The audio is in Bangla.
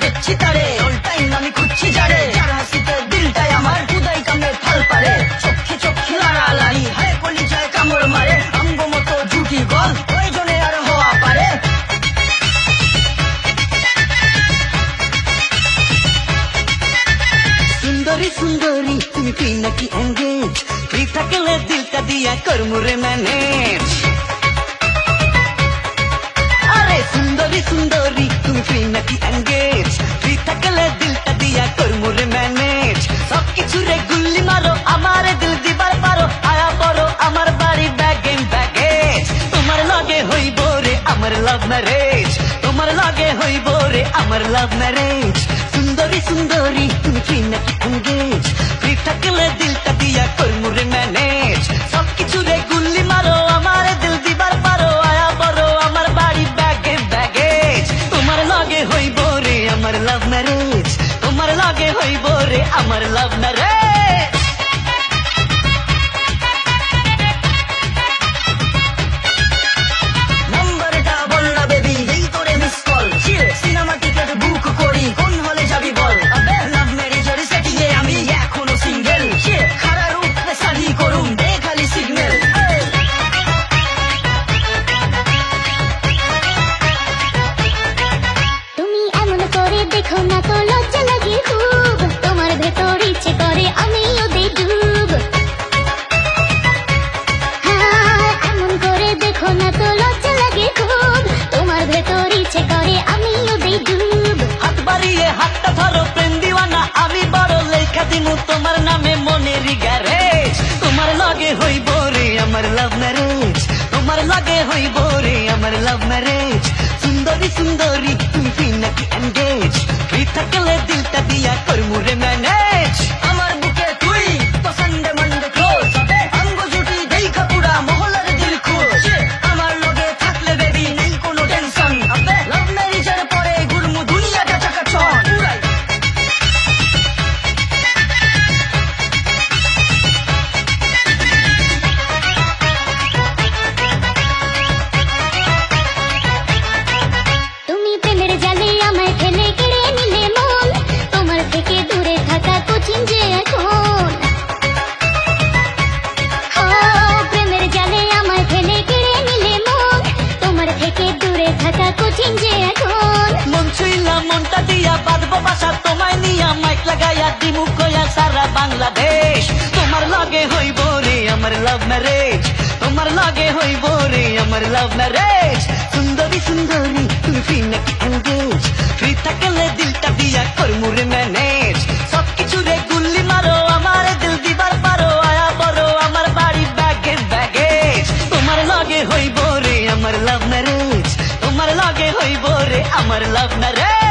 দেখছি তারে অল টাইম আমি খুঁজছি যারে যার হাসিতে দিলটাই আমার খুদাই কামে ফাল পারে চোখে চোখে লড়ালড়ি হায় কলি যায় কামড় মারে আঙ্গ মতো ঝুটি গল প্রয়োজনে আর হওয়া পারে সুন্দরী সুন্দরী তুমি ফ্রি নাকি এঙ্গেজ ফ্রি থাকলে দিলটা দিয়া করমুরে ম্যানেজ আরে সুন্দরী সুন্দরী তুমি ফ্রি নাকি এঙ্গেজ ফ্রি থাকলে দিলটা দিয়া করমুরে ম্যানেজ সবকিছু রে গুল্লি মারো আমার দিল দিবার পারো আয়া পড়ো আমার বাড়ি ব্যাগেন ব্যাগেজ তোমার লগে হইব রে আমার লাভ ম্যারেজ তোমার লগে হইব রে আমার লাভ ম্যারেজ সুন্দরী সুন্দরী তুমি ফ্রি নাকি এঙ্গেজ ফ্রি থাকলে দিলটা দিয়া করমুরে ম্যানেজ সবকিছু রে গুল্লি মারো আমার দিল দিবার পারো আয়া পড়ো আমার বাড়ি ব্যাগে ব্যাগেজ তোমার লগে হইব রে আমার লাভ ম্যারেজ তোমার লগে হইব রে আমার লাভ ম্যারেজ নাম্বারটা বল না বেবি দেই তোরে miss call cinema ticket book করি কোন হলে যাবি বল লাভ ম্যারেজের সেটিংয়ে আমি এখনো সিঙ্গেল খারাপ রূপে শাদি করুম দে খালি সিগন্যাল তুমি এমন করে দেখো না তো লজ্জা লাগে খুব তোমার ভেতর ইচ্ছে করে আমিও দেই ডুব হ্যাঁ এমন করে দেখো না তো লজ্জা লাগে খুব তোমার ভেতর ইচ্ছে করে আমিও দেই ডুব হাত বাড়িয়ে হাতটা ধরো প্রেম দিওয়ানা আমি বড় লেখা দিমু তোমার নামে মনেরই গ্যারেজ তোমার লগে হইব রে আমার লাভ ম্যারেজ তোমার লগে হইব রে আমার লাভ ম্যারেজ সুন্দরী সুন্দরী তুমি ফ্রি নাকি এঙ্গেজ ফ্রি থাকলে দিলটা দিয়া করমুরে ম্যানেজ আমার বুকে তুই তো সানডে মানডে ক্লোজ আঙ্গ জুটি দেখা পুরা মহলার দিল খুশ আমার লগে থাকলে বেবি নাই কোনো টেনশন লাভ ম্যারেজের পরে ঘুরমু দুনিয়াটা চাকাচক পুরাই তুমি প্রেমের জালে আমায় ফেলে কেড়ে নিলে মন তোমার থেকে দূরে থাকা কঠিন যে এখন ও প্রেমের জালে আমায় ফেলে কেড়ে নিলে মন তোমার থেকে দূরে থাকা কঠিন যে এখন মন ছুইলা মনটা দিয়া বাঁধবো বাসা তোমায় নিয়া মাইক লাগাইয়া দিমু কয়া সারা বাংলাদেশ তোমার লগে হইব রে আমার লাভ ম্যারেজ তোমার লগে হইব রে আমার লাভ ম্যারেজ সুন্দরী সুন্দরী তুমি ফ্রি নাকি এঙ্গেজ ফ্রি থাকলে দিলটা দিয়া করমুরে ম্যানেজ সবকিছু রে গুল্লি মারো আমার দিল দিবার পারো আয়া বড় আমার বাড়ি ব্যাগের ব্যাগেজ তোমার লগে হইব রে আমার লাভ ম্যারেজ তোমার লগে হইব রে আমার লাভ ম্যারেজ